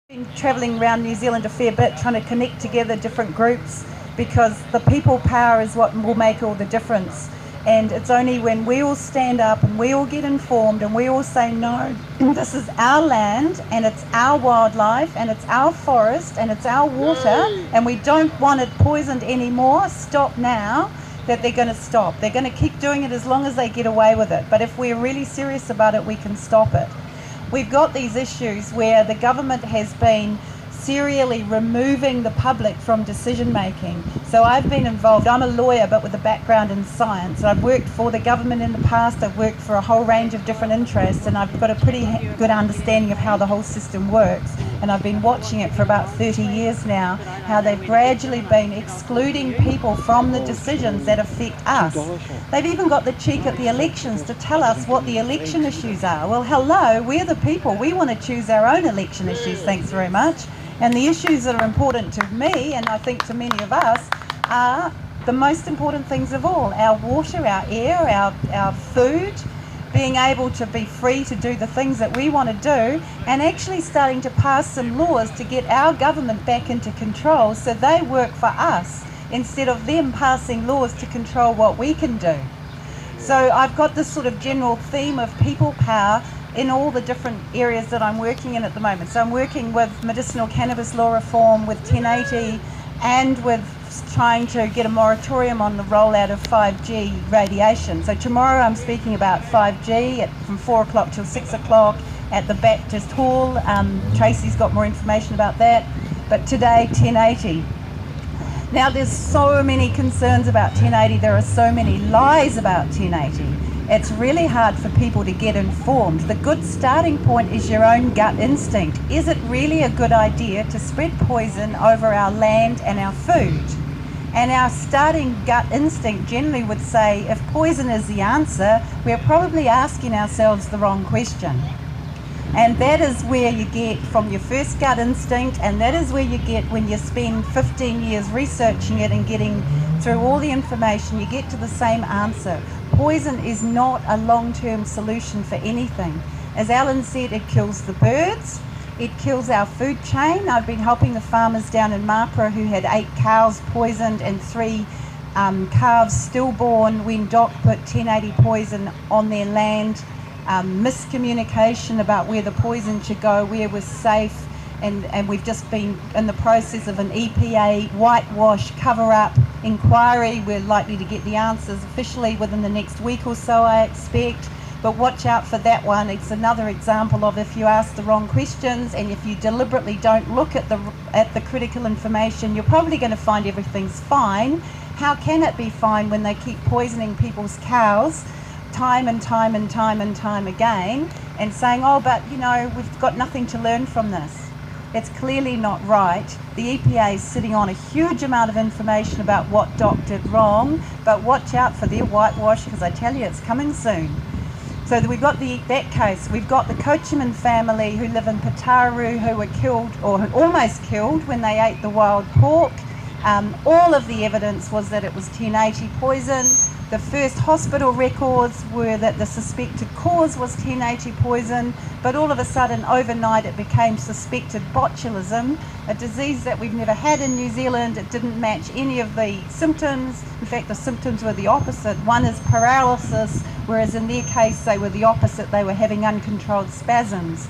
Been travelling around New Zealand a fair bit, trying to connect together different groups, because the people power is what will make all the difference. And it's only when we all stand up and we all get informed and we all say, no, this is our land and it's our wildlife and it's our forest and it's our water and we don't want it poisoned anymore, stop now, that they're going to stop. They're going to keep doing it as long as they get away with it. But if we're really serious about it, we can stop it. We've got these issues where the government has been serially removing the public from decision making. So I've been involved, I'm a lawyer but with a background in science. I've worked for the government in the past, I've worked for a whole range of different interests, and I've got a pretty good understanding of how the whole system works. And I've been watching it for about 30 years now, how they've gradually been excluding people from the decisions that affect us. They've even got the cheek at the elections to tell us what the election issues are. Well, hello, we're the people. We want to choose our own election issues, thanks very much. And the issues that are important to me, and I think to many of us, are the most important things of all. Our water, our air, our food, being able to be free to do the things that we want to do, and actually starting to pass some laws to get our government back into control so they work for us instead of them passing laws to control what we can do. So I've got this sort of general theme of people power in all the different areas that I'm working in at the moment. So I'm working with medicinal cannabis law reform, with 1080, and with trying to get a moratorium on the rollout of 5G radiation. So tomorrow I'm speaking about 5G from 4 o'clock till 6 o'clock at the Baptist Hall. Tracy's got more information about that. But today, 1080. Now there's so many concerns about 1080. There are so many lies about 1080. It's really hard for people to get informed. The good starting point is your own gut instinct. Is it really a good idea to spread poison over our land and our food? And our starting gut instinct generally would say, if poison is the answer, we're probably asking ourselves the wrong question. And that is where you get from your first gut instinct, and that is where you get when you spend 15 years researching it and getting through all the information, you get to the same answer. Poison is not a long-term solution for anything. As Alan said, it kills the birds, it kills our food chain. I've been helping the farmers down in Marpara who had 8 cows poisoned and 3 calves stillborn when Doc put 1080 poison on their land. Miscommunication about where the poison should go, where was safe, and we've just been in the process of an EPA whitewash cover-up inquiry. We're likely to get the answers officially within the next week or so, I expect. But watch out for that one. It's another example of if you ask the wrong questions and if you deliberately don't look at the critical information, you're probably going to find everything's fine. How can it be fine when they keep poisoning people's cows time and time and time and time again, and saying, oh, but you know, we've got nothing to learn from this? It's clearly not right. The EPA is sitting on a huge amount of information about what Doc did wrong, but watch out for their whitewash, because I tell you it's coming soon. So we've got that case. We've got the Coachman family who live in Pataru who were killed, or almost killed, when they ate the wild pork. All of the evidence was that it was 1080 poison. The first hospital records were that the suspected cause was 1080 poison, but all of a sudden overnight it became suspected botulism, a disease that we've never had in New Zealand. It didn't match any of the symptoms. In fact, the symptoms were the opposite. One is paralysis, whereas in their case they were the opposite. They were having uncontrolled spasms.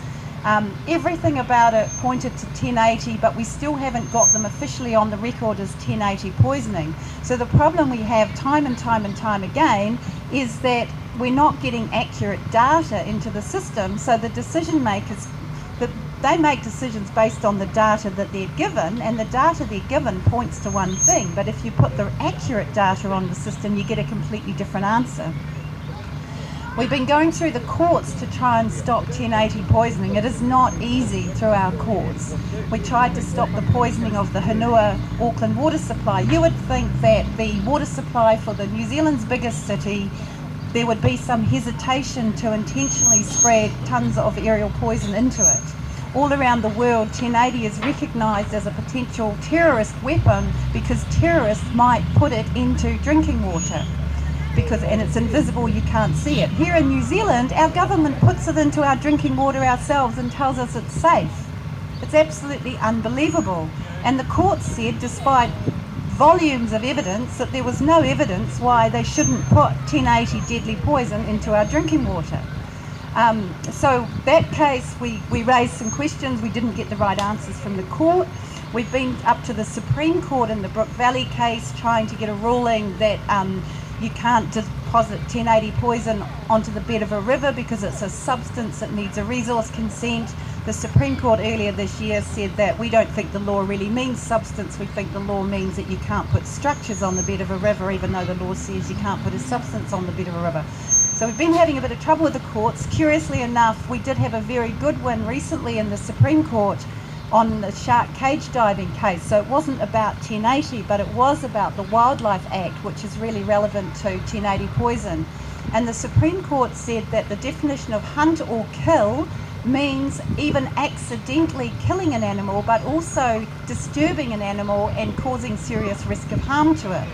Everything about it pointed to 1080, but we still haven't got them officially on the record as 1080 poisoning. So the problem we have time and time and time again is that we're not getting accurate data into the system, so the decision makers, they make decisions based on the data that they're given, and the data they're given points to one thing, but if you put the accurate data on the system, you get a completely different answer. We've been going through the courts to try and stop 1080 poisoning. It is not easy through our courts. We tried to stop the poisoning of the Hanua Auckland water supply. You would think that the water supply for the New Zealand's biggest city, there would be some hesitation to intentionally spread tons of aerial poison into it. All around the world, 1080 is recognised as a potential terrorist weapon because terrorists might put it into drinking water. And it's invisible, you can't see it. Here in New Zealand, our government puts it into our drinking water ourselves and tells us it's safe. It's absolutely unbelievable. And the court said, despite volumes of evidence, that there was no evidence why they shouldn't put 1080 deadly poison into our drinking water. So that case, we raised some questions. We didn't get the right answers from the court. We've been up to the Supreme Court in the Brook Valley case trying to get a ruling that you can't deposit 1080 poison onto the bed of a river because it's a substance that needs a resource consent. The Supreme Court earlier this year said that we don't think the law really means substance, we think the law means that you can't put structures on the bed of a river, even though the law says you can't put a substance on the bed of a river. So we've been having a bit of trouble with the courts. Curiously enough, we did have a very good one recently in the Supreme Court on the shark cage diving case. So it wasn't about 1080, but it was about the Wildlife Act, which is really relevant to 1080 poison. And the Supreme Court said that the definition of hunt or kill means even accidentally killing an animal, but also disturbing an animal and causing serious risk of harm to it.